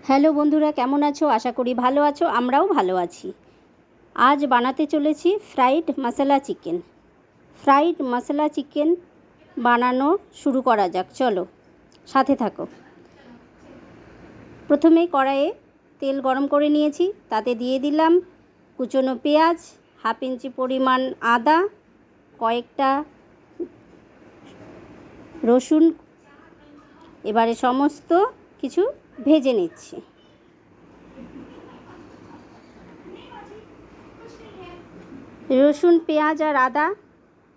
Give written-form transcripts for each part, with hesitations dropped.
Hello বন্ধুরা, কেমন আছো? আশা করি ভালো আছো। আমরাও ভালো আছি। আজ বানাতে চলেছি ফ্রাইড মশলা চিকেন। ফ্রাইড মশলা চিকেন বানানো শুরু করা যাক, চলো সাথে থাকো। প্রথমে কড়াইয়ে তেল গরম করে নিয়েছি, তাতে দিয়ে দিলাম কুচনো পেঁয়াজ, হাফ ইঞ্চি পরিমাণ আদা, কয়েকটা রসুন। এবারে সমস্ত কিছু ভেজে নিচ্ছি। রসুন, পেঁয়াজ আর আদা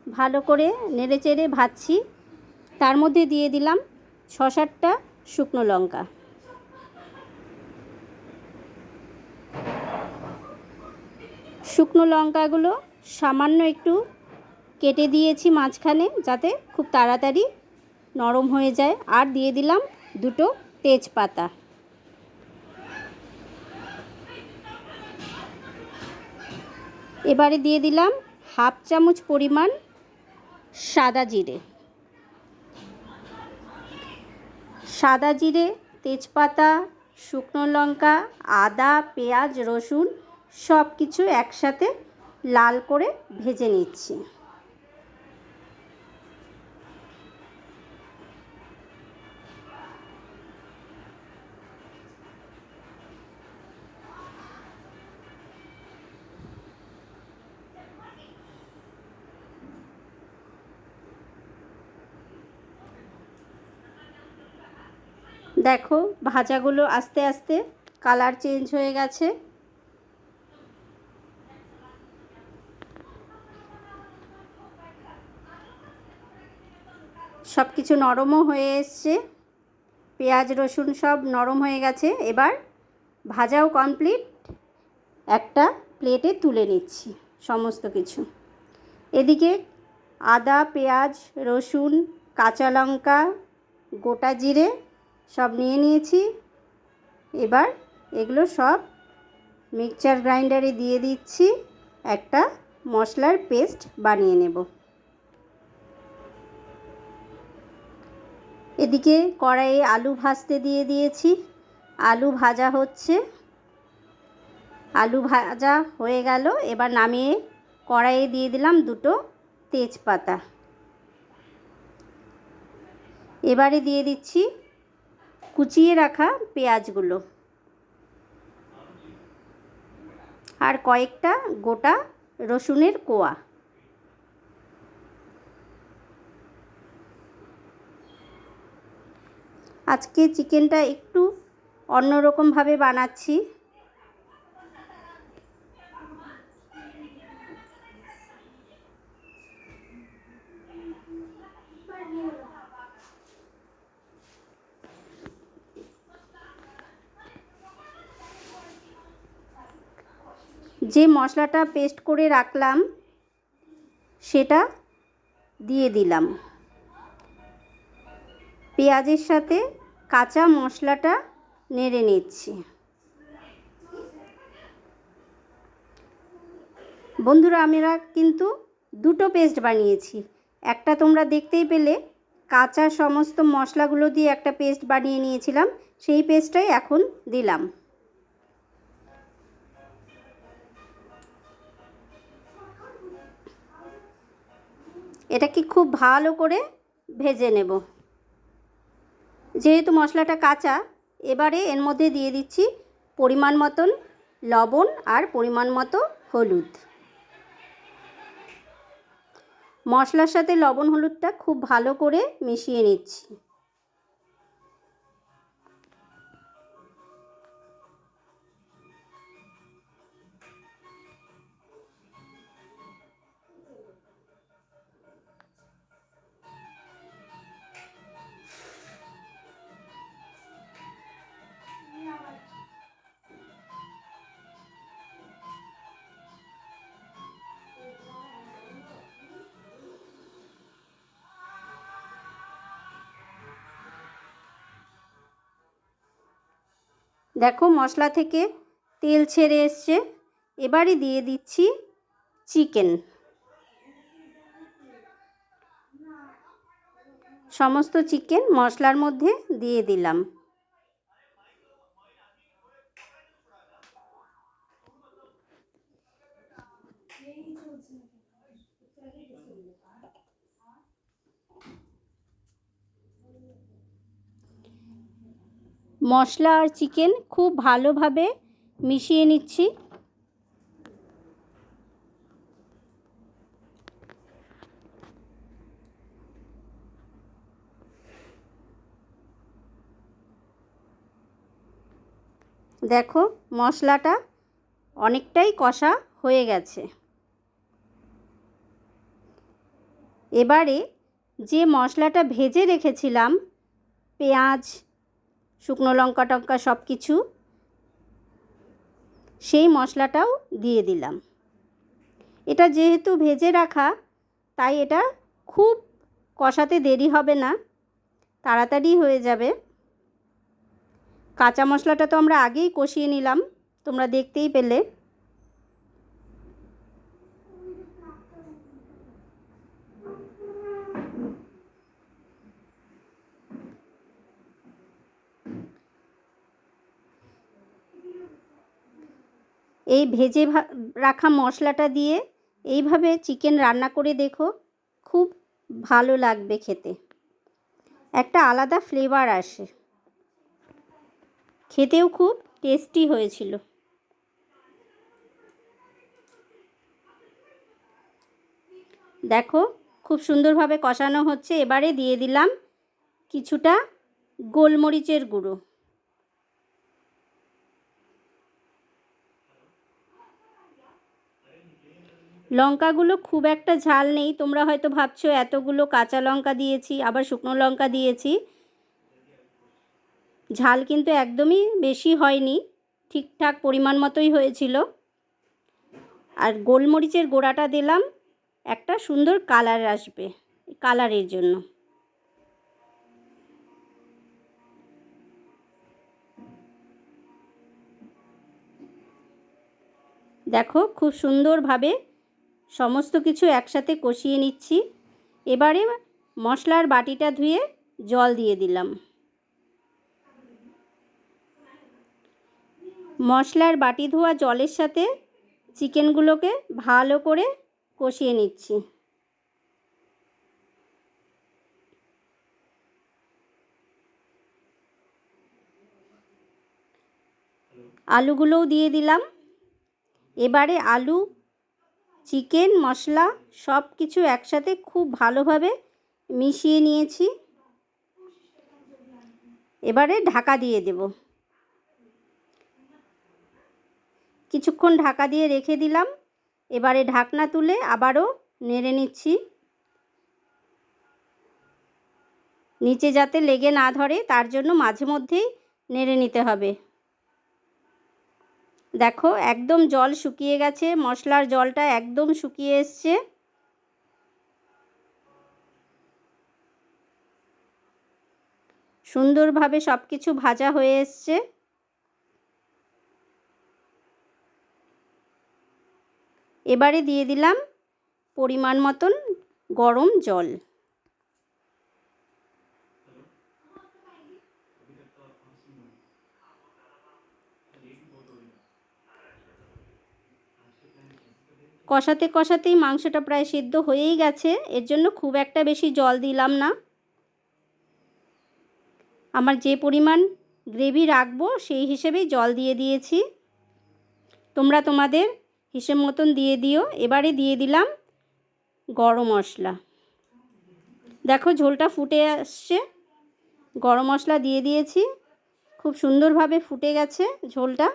ভালো করে নেড়েচেড়ে ভাজছি। তার মধ্যে দিয়ে দিলাম 6-7টা শুকনো লঙ্কা। শুকনো লঙ্কাগুলো সামান্য একটু কেটে দিয়েছি মাঝখানে, যাতে খুব তাড়াতাড়ি নরম হয়ে যায়। আর দিয়ে দিলাম 2টো তেজপাতা। এবারে দিয়ে দিলাম হাফ চামচ পরিমাণ সাদা জিরে। সাদা জিরে, তেজপাতা, শুকনো লঙ্কা, আদা, পেঁয়াজ, রসুন সব কিছু একসাথে লাল করে ভেজে নিচ্ছি। দেখো, ভাজাগুলো আস্তে আস্তে কালার চেঞ্জ হয়ে গেছে। সব কিছু নরমও হয়ে এসছে, পেঁয়াজ রসুন সব নরম হয়ে গেছে। এবার ভাজাও কমপ্লিট। একটা প্লেটে তুলে নিচ্ছি সমস্ত কিছু। এদিকে আদা, পেঁয়াজ, রসুন, কাঁচা লঙ্কা, গোটা জিরে সব নিয়ে নিয়েছি। এবার এগুলো সব মিক্সচার গ্রাইন্ডারে দিয়ে দিচ্ছি। একটা মশলার পেস্ট বানিয়ে নেব। এদিকে কড়াইয়ে আলু ভাজতে দিয়ে দিয়েছি। আলু ভাজা হচ্ছে। আলু ভাজা হয়ে গেল। এবার নামিয়ে কড়াইয়ে দিয়ে দিলাম 2টো তেজপাতা। এবারে দিয়ে দিচ্ছি কুচিয়ে রাখা পেঁয়াজগুলো আর কয়েকটা গোটা রসুনের কোয়া। আজকে চিকেনটা একটু অন্যরকমভাবে বানাচ্ছি। যে মশলাটা পেস্ট করে রাখলাম সেটা দিয়ে দিলাম। পেঁয়াজের সাথে কাঁচা মশলাটা নেড়ে নিচ্ছি। বন্ধুরা, আমরা কিন্তু 2টো পেস্ট বানিয়েছি। একটা তোমরা দেখতেই পেলে, কাঁচা সমস্ত মশলাগুলো দিয়ে একটা পেস্ট বানিয়ে নিয়েছিলাম, সেই পেস্টটাই এখন দিলাম। এটাকে খুব ভালো করে ভেজে নেব। যেহেতু মশলাটা কাঁচা, এবারে এর মধ্যে দিয়ে দিচ্ছি পরিমাণ মতন লবণ আর পরিমাণ মতো হলুদ। মশলার সাথে লবণ হলুদটা খুব ভালো করে মিশিয়ে নিচ্ছি। দেখো, মশলা থেকে তেল ছেড়ে এসছে। এবারে দিয়ে দিচ্ছি চিকেন। সমস্ত চিকেন মশলার মধ্যে দিয়ে দিলাম। মশলা আর চিকেন খুব ভালোভাবে মিশিয়ে নিচ্ছি। দেখো মশলাটা অনেকটাই কষা হয়ে গেছে। এবারে যে মশলাটা ভেজে রেখেছিলাম, পেঁয়াজ, শুকনো লঙ্কা টঙ্কা সব কিছু, সেই মশলাটাও দিয়ে দিলাম। এটা যেহেতু ভেজে রাখা, তাই এটা খুব কষাতে দেরি হবে না, তাড়াতাড়ি হয়ে যাবে। কাঁচা মশলাটা তো আমরা আগেই কষিয়ে নিলাম, তোমরা দেখতেই পেলে। এই ভেজে রাখা মশলাটা দিয়ে এইভাবে চিকেন রান্না করে দেখো, খুব ভালো লাগবে খেতে। একটা আলাদা ফ্লেভার আসে, খেতেও খুব টেস্টি হয়েছিল। দেখো খুব সুন্দরভাবে কষানো হচ্ছে। এবারে দিয়ে দিলাম কিছুটা গোলমরিচের গুঁড়ো। লঙ্কাগুলো খুব একটা ঝাল নেই। তোমরা হয়তো ভাবছো এতগুলো কাঁচা লঙ্কা দিয়েছি, আবার শুকনো লঙ্কা দিয়েছি। ঝাল কিন্তু একদমই বেশি হয়নি, ঠিকঠাক পরিমাণ মতোই হয়েছিল। আর গোলমরিচের গুঁড়াটা দিলাম, একটা সুন্দর কালার আসবে, কালারের জন্য। দেখো খুব সুন্দরভাবে সমস্ত কিছু একসাথে কষিয়ে নিচ্ছি। এবারে মশলার বাটিটা ধুয়ে জল দিয়ে দিলাম। মশলার বাটি ধোয়া জলের সাথে চিকেনগুলোকে ভালো করে কষিয়ে নিচ্ছি। আলুগুলোও দিয়ে দিলাম। এবারে আলু, চিকেন, মশলা সব কিছু একসাথে খুব ভালোভাবে মিশিয়ে নিয়েছি। এবারে ঢাকা দিয়ে দেব। কিছুক্ষণ ঢাকা দিয়ে রেখে দিলাম। এবারে ঢাকনা তুলে আবারও নেড়ে নিচ্ছি, নিচে যাতে লেগে না ধরে, তার জন্য মাঝে মধ্যেই নেড়ে নিতে হবে। দেখো একদম জল শুকিয়ে গেছে, মশলার জলটা একদম শুকিয়ে এসছে। সুন্দরভাবে সব কিছু ভাজা হয়ে এসছে। এবারে দিয়ে দিলাম পরিমাণ মতন গরম জল। কষাতে কষাতেই মাংসটা প্রায় সিদ্ধ হয়েই গেছে, এর জন্য খুব একটা বেশি জল দিলাম না। আমার যে পরিমাণ গ্রেভি রাখবো সেই হিসেবেই জল দিয়ে দিয়েছি, তোমরা তোমাদের হিসেব মতন দিয়ে দিও। এবারে দিয়ে দিলাম গরম মশলা। দেখো ঝোলটা ফুটে আসছে, গরম মশলা দিয়ে দিয়েছি, খুব সুন্দরভাবে ফুটে গেছে ঝোলটা।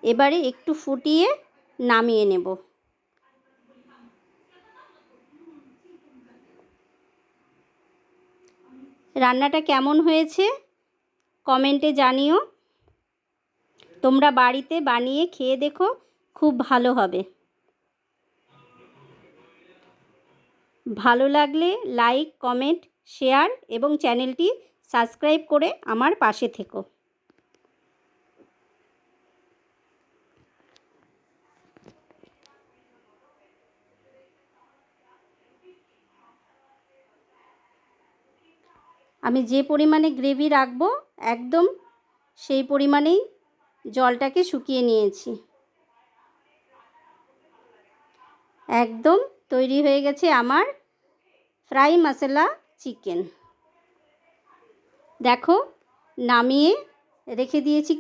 এবারে একটু ফুটিয়ে নামিয়ে নেব। রান্নাটা কেমন হয়েছে কমেন্টে জানিও। তোমরা বাড়িতে বানিয়ে খেয়ে দেখো, খুব ভালো হবে। ভালো লাগলে লাইক, কমেন্ট, শেয়ার এবং চ্যানেলটি সাবস্ক্রাইব করে আমার পাশে থেকো। আমি যে পরিমাণে গ্রেভি রাখবো একদম সেই পরিমাণেই জলটাকে শুকিয়ে নিয়েছি। একদম তৈরি হয়ে গেছে আমার ফ্রাই মশলা চিকেন। দেখো নামিয়ে রেখে দিয়েছি